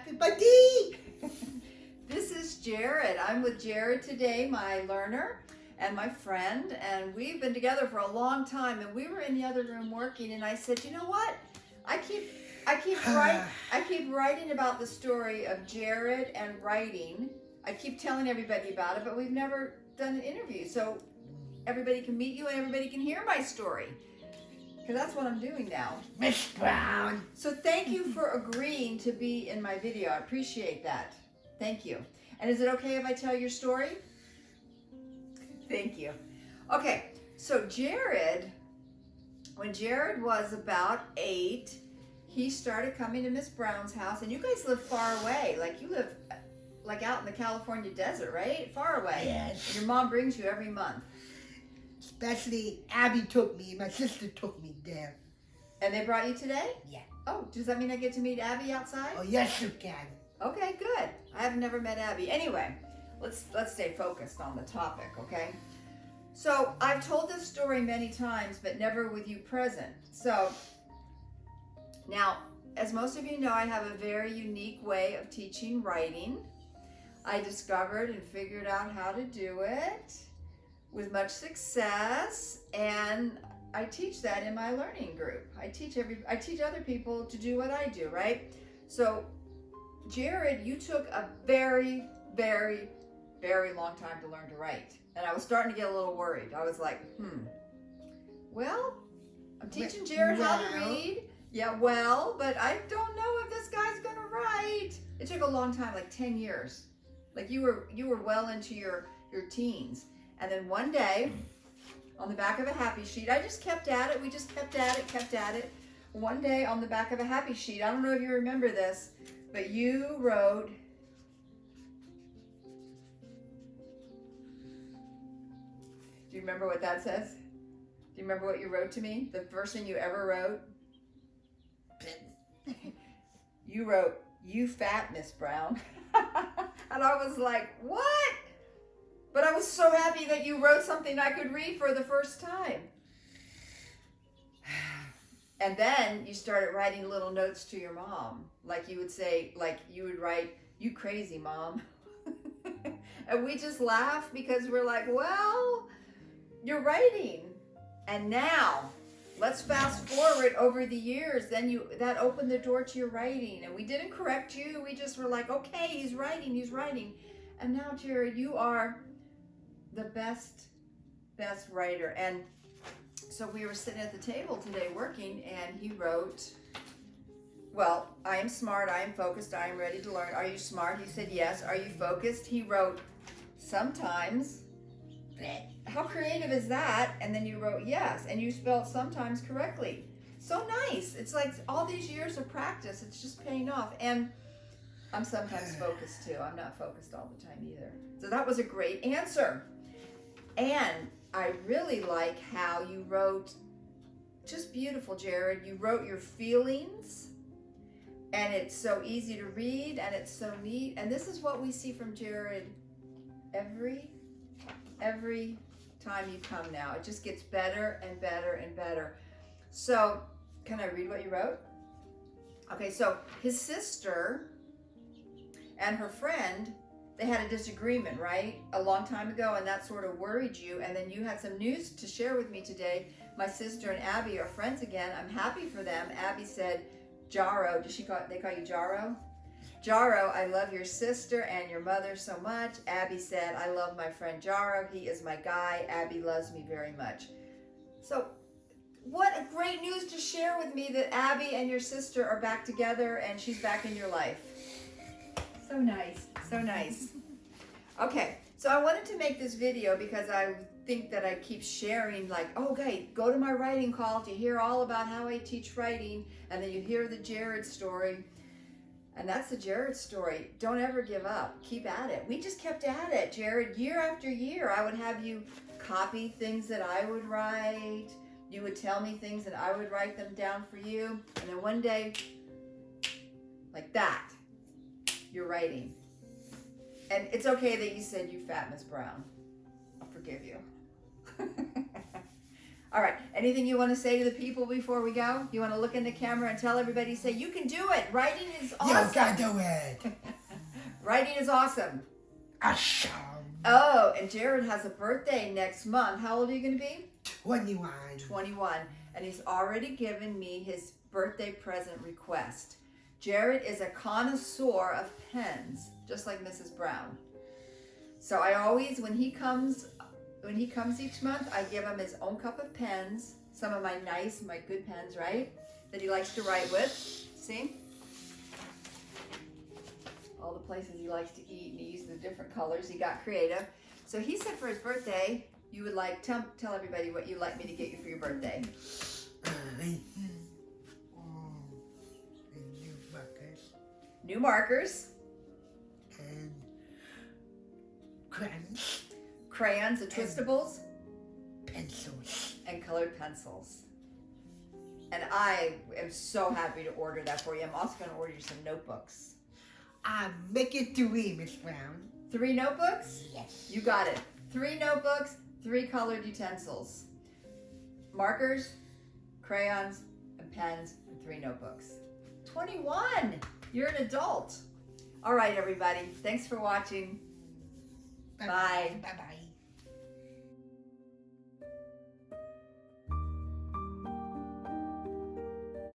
everybody! This is Jarod. I'm with Jarod today, my learner and my friend, and we've been together for a long time, and we were in the other room working, and I said, you know what? I keep writing about the story of Jarod and writing. I keep telling everybody about it, but we've never done an interview, so everybody can meet you and everybody can hear my story. Because that's what I'm doing now. Miss Brown! So thank you for agreeing to be in my video. I appreciate that. Thank you. And is it okay if I tell your story? Thank you. Okay, so Jarod, when Jarod was about 8, he started coming to Miss Brown's house, and you guys live far away. Like you live like out in the California desert, right? Far away. Yes. And your mom brings you every month. Especially Abby took me, my sister took me there. And they brought you today? Yeah. Oh, does that mean I get to meet Abby outside? Oh, yes you can. Okay, good. I have never met Abby. Anyway, let's stay focused on the topic, okay? So I've told this story many times, but never with you present. So now, as most of you know, I have a very unique way of teaching writing. I discovered and figured out how to do it with much success, and I teach that in my learning group. I teach other people to do what I do, right? So Jarod, you took a very, very, very long time to learn to write. And I was starting to get a little worried. I was like, well, I'm teaching Jarod how to read. Yeah, well, but I don't know if this guy's gonna write. It took a long time, like 10 years. Like you were well into your teens. And then one day, on the back of a happy sheet, I just kept at it. We just kept at it. One day on the back of a happy sheet, I don't know if you remember this, but you wrote, do you remember what that says? Do you remember what you wrote to me? The first thing you ever wrote? You wrote, "You fat Miss Brown." And I was like, what? But I was so happy that you wrote something I could read for the first time. And then you started writing little notes to your mom. Like you would say, like you would write, "You crazy, Mom." And we just laugh because we're like, well, you're writing. And now, let's fast forward over the years. Then that opened the door to your writing. And we didn't correct you. We just were like, okay, he's writing. And now, Jarod, you are the best writer. And so we were sitting at the table today working, and he wrote, well, "I am smart, I am focused, I am ready to learn. Are you smart?" He said, "Yes." "Are you focused?" He wrote, "Sometimes." How creative is that? And then you wrote, "Yes," and you spelled "sometimes" correctly. So nice. It's like all these years of practice, it's just paying off. And I'm sometimes focused too. I'm not focused all the time either. So that was a great answer. And I really like how you wrote, just beautiful, Jarod. You wrote your feelings, and it's so easy to read, and it's so neat. And this is what we see from Jarod every time you come now. It just gets better and better and better. So, can I read what you wrote? Okay, so his sister and her friend, they had a disagreement, right? A long time ago, and that sort of worried you. And then you had some news to share with me today. My sister and Abby are friends again. I'm happy for them. Abby said, Jarod, they call you Jarod? Jarod, "I love your sister and your mother so much." Abby said, "I love my friend Jarod. He is my guy. Abby loves me very much." So what a great news to share with me that Abby and your sister are back together and she's back in your life. So nice, so nice. Okay, so I wanted to make this video because I think that I keep sharing, like, oh, okay, go to my writing call to hear all about how I teach writing, and then you hear the Jarod story. And that's the Jarod story. Don't ever give up. Keep at it. We just kept at it, Jarod. Year after year, I would have you copy things that I would write. You would tell me things and I would write them down for you. And then one day, like that, you're writing. And it's okay that you said, "You fat Miss Brown." I'll forgive you. All right. Anything you want to say to the people before we go? You want to look in the camera and tell everybody, say, you can do it. Writing is awesome. You can do it. Writing is awesome. Awesome. Oh, and Jarod has a birthday next month. How old are you going to be? 21. 21. And he's already given me his birthday present request. Jarod is a connoisseur of pens, just like Mrs. Brown. So I always, when he comes each month, I give him his own cup of pens, some of my good pens, right? That he likes to write with. See? All the places he likes to eat, and he uses the different colors. He got creative. So he said for his birthday, you would like, tell everybody what you'd like me to get you for your birthday. New markers. New markers. And crayons. Crayons, the twistables. Pencils. And colored pencils. And I am so happy to order that for you. I'm also going to order you some notebooks. Make it 3, Miss Brown. 3 notebooks? Yes. You got it. 3 notebooks, 3 colored utensils. Markers, crayons, and pens, and 3 notebooks. 21! You're an adult. All right, everybody. Thanks for watching. Bye. Bye-bye.